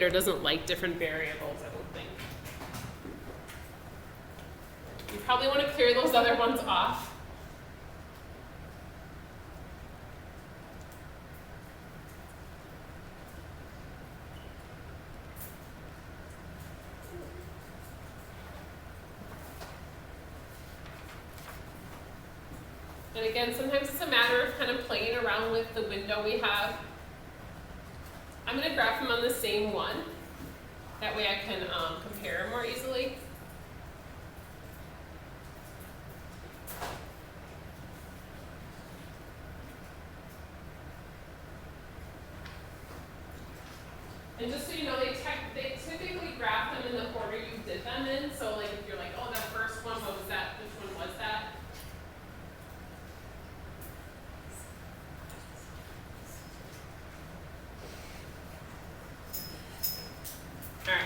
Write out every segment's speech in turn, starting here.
or doesn't like different variables, I don't think. You probably want to clear those other ones off. And again, sometimes it's a matter of kind of playing around with the window we have. I'm going to graph them on the same one. That way I can compare more easily. And just so you know, they typically graph them in the order you did them in. So like if you're like, oh, that first one, what was that? Which one was that? All right.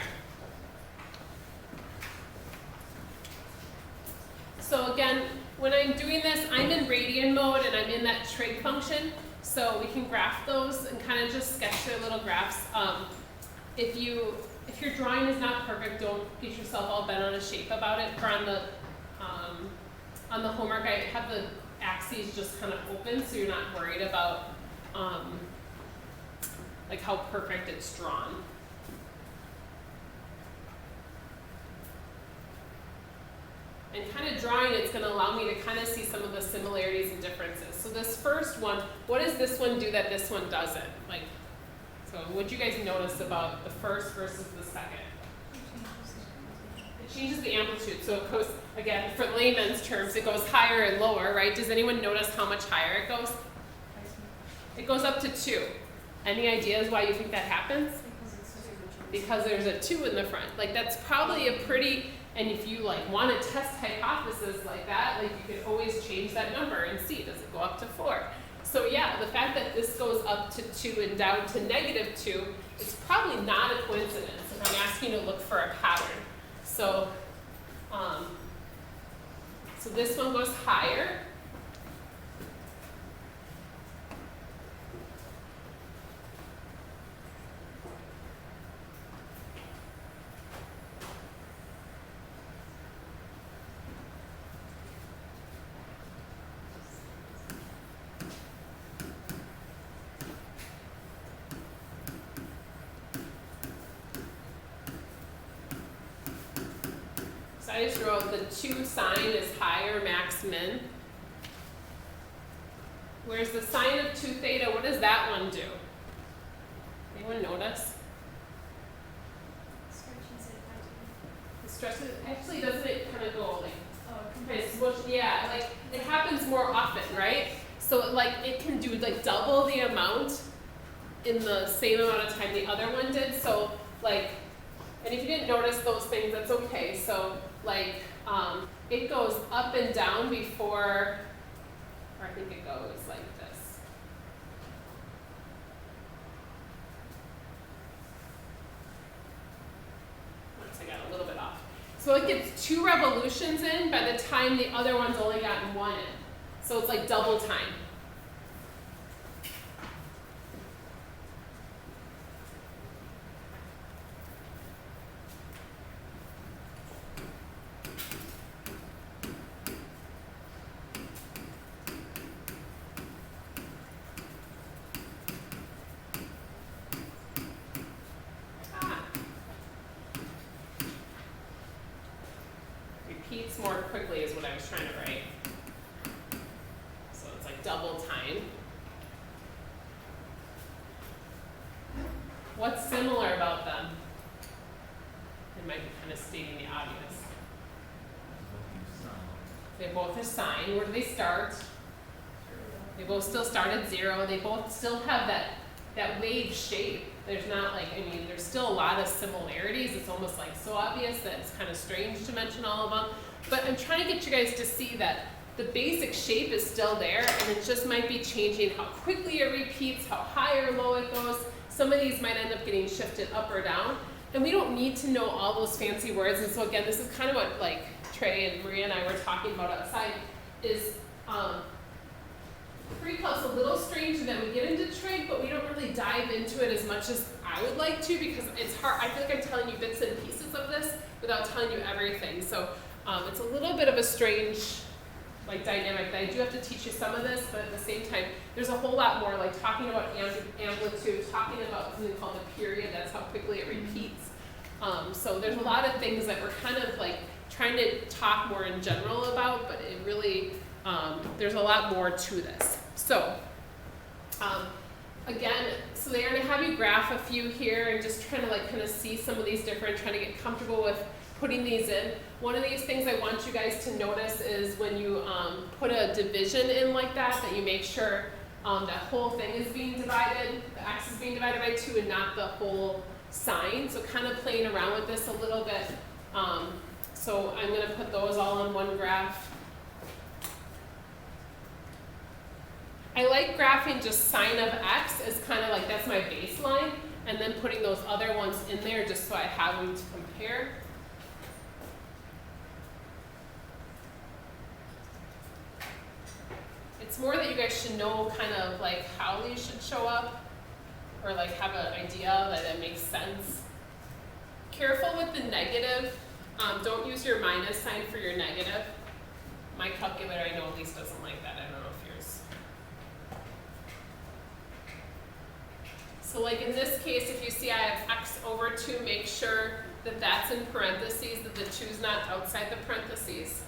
So again, when I'm doing this, I'm in radian mode and I'm in that trig function. So we can graph those and kind of just sketch their little graphs. If your drawing is not perfect, don't get yourself all bent on a shape about it. Or on the homework, I have the axes just kind of open, so you're not worried about like how perfect it's drawn. And kind of drawing it's going to allow me to kind of see some of the similarities and differences. So this first one, what does this one do that this one doesn't? Like, so what do you guys notice about the first versus the second? It changes the amplitude. So it goes, again, for layman's terms, it goes higher and lower, right? Does anyone notice how much higher it goes? It goes up to 2. Any ideas why you think that happens? Because there's a 2 in the front. Like that's probably a pretty, and if you like want to test hypothesis like that, like you can always change that number and see, does it go up to 4? So yeah, the fact that this goes up to 2 and down to -2 is probably not a coincidence if I'm asking you to look for a pattern. So, so this one goes higher. I just wrote the 2 sign is higher, max, min. Whereas the sine of 2 theta, what does that one do? Anyone notice? It stretches, actually doesn't it kind of go like, yeah, like it happens more often, right? So like it can do like double the amount in the same amount of time the other one did. So like, and if you didn't notice those things, that's okay. So like it goes up and down before, or I think it goes like this. Oops, I got a little bit off. So it gets 2 revolutions in by the time the other one's only gotten 1 in. So it's like double time. Repeats more quickly is what I was trying to write. So it's like double time. What's similar about them? It might be kind of stating the obvious. They both are sine. Where do they start? They both still start at 0. They both still have that wave shape. There's not like, I mean, there's still a lot of similarities. It's almost like so obvious that it's kind of strange to mention all of them. But I'm trying to get you guys to see that the basic shape is still there, and it just might be changing how quickly it repeats, how high or low it goes. Some of these might end up getting shifted up or down. And we don't need to know all those fancy words. And so again, this is kind of what like Trey and Maria and I were talking about outside is Pre-calc's a little strange in that we get into trig, but we don't really dive into it as much as I would like to because it's hard. I feel like I'm telling you bits and pieces of this without telling you everything. So it's a little bit of a strange like dynamic. I do have to teach you some of this, but at the same time, there's a whole lot more, like talking about amplitude, talking about something called a period, that's how quickly it repeats. So there's a lot of things that we're kind of like trying to talk more in general about, but it really, there's a lot more to this. So, again, so they're going to have you graph a few here and just trying to like kind of see some of these different, trying to get comfortable with putting these in. One of these things I want you guys to notice is when you put a division in like that you make sure that whole thing is being divided, the x is being divided by 2 and not the whole sign. So kind of playing around with this a little bit. So I'm going to put those all on one graph. I like graphing just sine of x as kind of like that's my baseline, and then putting those other ones in there just so I have them to compare. It's more that you guys should know kind of like how these should show up, or like have an idea that it makes sense. Careful with the negative. Don't use your minus sign for your negative. My calculator, I know, at least doesn't like that. I don't know if yours. So like in this case, if you see I have x over 2, make sure that that's in parentheses, that the 2 is not outside the parentheses.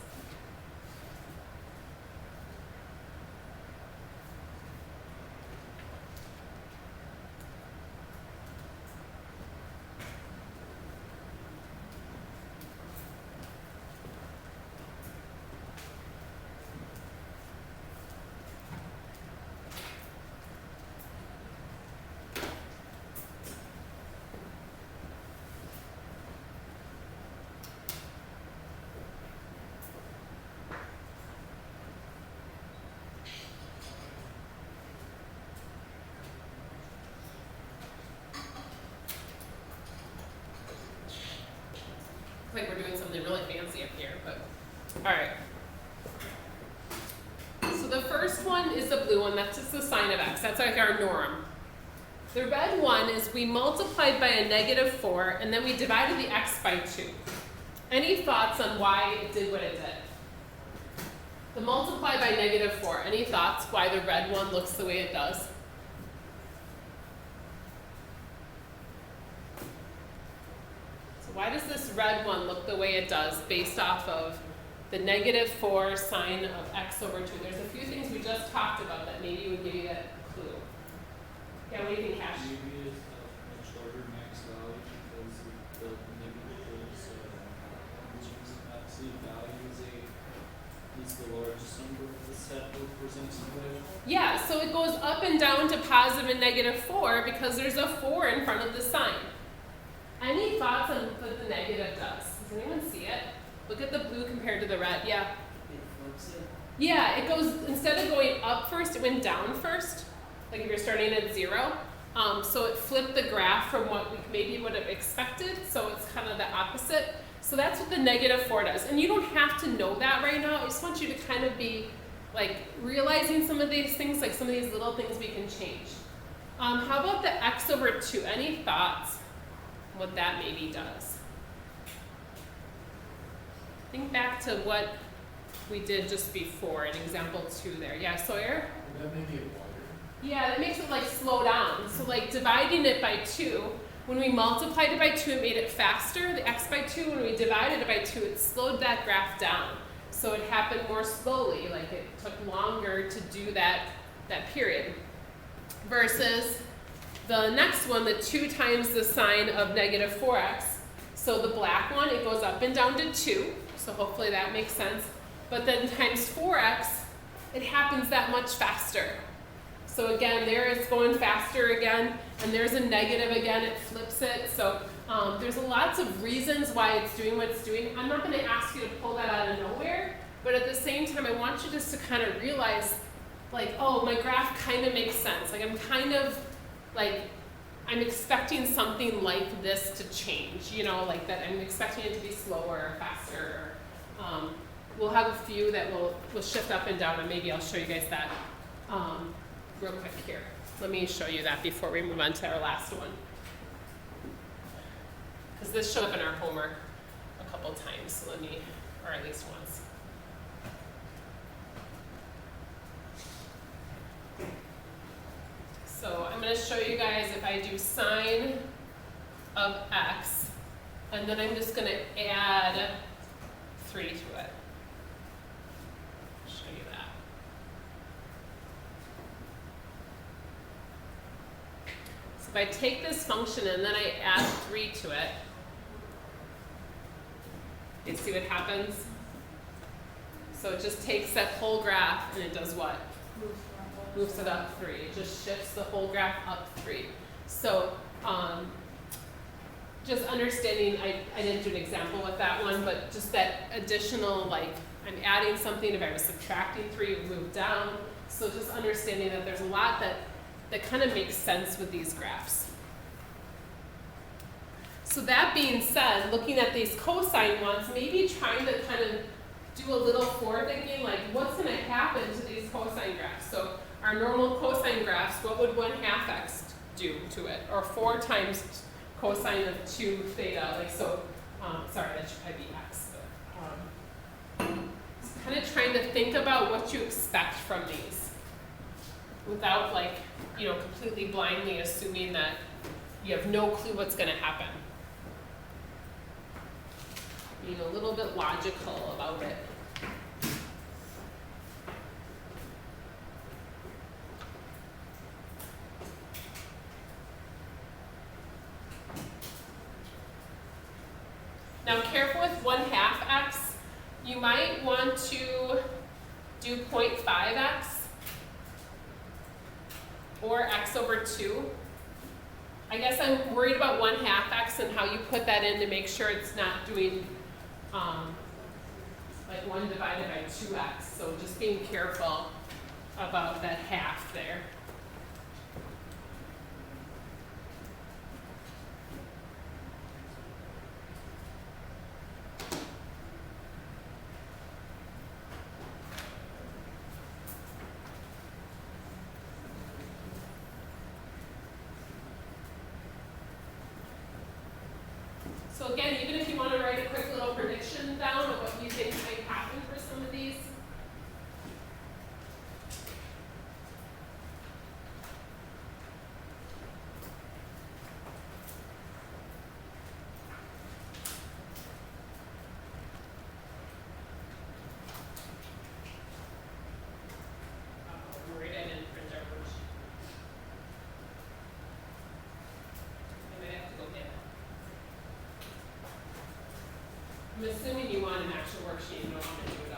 Like we're doing something really fancy up here, but all right. So the first one is the blue one, that's just the sine of x, that's like our norm. The red one is we multiplied by a -4 and then we divided the x by 2. Any thoughts on why it did what it did? The multiply by -4, any thoughts why the red one looks the way it does? Why does this red one look the way it does based off of the -4 sine of x over 2? There's a few things we just talked about that maybe would give you a clue. Yeah, what do you think, Cash? Maybe it's a shorter max value because the negatives in terms of absolute values is the largest number of the set represented by. Yeah, so it goes up and down to positive and -4 because there's a 4 in front of the sign. Any thoughts on what the negative does? Does anyone see it? Look at the blue compared to the red. Yeah. It flips it. Yeah, it goes, instead of going up first, it went down first. Like if you're starting at 0. So it flipped the graph from what we maybe would have expected. So it's kind of the opposite. So that's what the -4 does. And you don't have to know that right now. I just want you to kind of be like realizing some of these things, like some of these little things we can change. How about the x over 2? Any thoughts? What that maybe does. Think back to what we did just before in example 2 there. Yeah, Sawyer? That may be a water. Yeah, that makes it like slow down. So like dividing it by 2, when we multiplied it by 2, it made it faster, the x by 2. When we divided it by 2, it slowed that graph down. So it happened more slowly, like it took longer to do that period. Versus the next one, the 2 times the sine of -4x. So the black one, it goes up and down to 2. So hopefully that makes sense. But then times 4x, it happens that much faster. So again, there it's going faster again, and there's a negative again, it flips it. So there's lots of reasons why it's doing what it's doing. I'm not going to ask you to pull that out of nowhere, but at the same time, I want you just to kind of realize, like, oh, my graph kind of makes sense. Like I'm kind of like, I'm expecting something like this to change, you know, like that I'm expecting it to be slower or faster. We'll have a few that will shift up and down, and maybe I'll show you guys that real quick here. Let me show you that before we move on to our last one. Because this showed up in our homework a couple times, so let me, or at least once. So I'm going to show you guys if I do sine of x, and then I'm just going to add 3 to it. Show you that. So if I take this function and then I add 3 to it, you see what happens? So it just takes that whole graph and it does what? Moves it up 3. It just shifts the whole graph up 3. So just understanding, I didn't do an example with that one, but just that additional, like, I'm adding something, if I was subtracting 3, it would move down. So just understanding that there's a lot that kind of makes sense with these graphs. So that being said, looking at these cosine ones, maybe trying to kind of do a little forethinking, like what's going to happen to these cosine graphs? So our normal cosine graphs, what would 1/2 x do to it? Or 4 times cosine of 2 theta, like so, sorry, that should probably be x. But, kind of trying to think about what you expect from these without, like, you know, completely blindly assuming that you have no clue what's going to happen. Being a little bit logical about it. Now careful with 1/2 x. You might want to do 0.5x or x over 2. I guess I'm worried about 1/2 x and how you put that in to make sure it's not doing like 1 divided by 2x. So just being careful about that half there. So again, even if you want to write a quick little prediction down of what you think might happen for some of these. I'm worried I didn't print our worksheet. I might have to go get it. I'm assuming you want an actual worksheet, you don't want to do it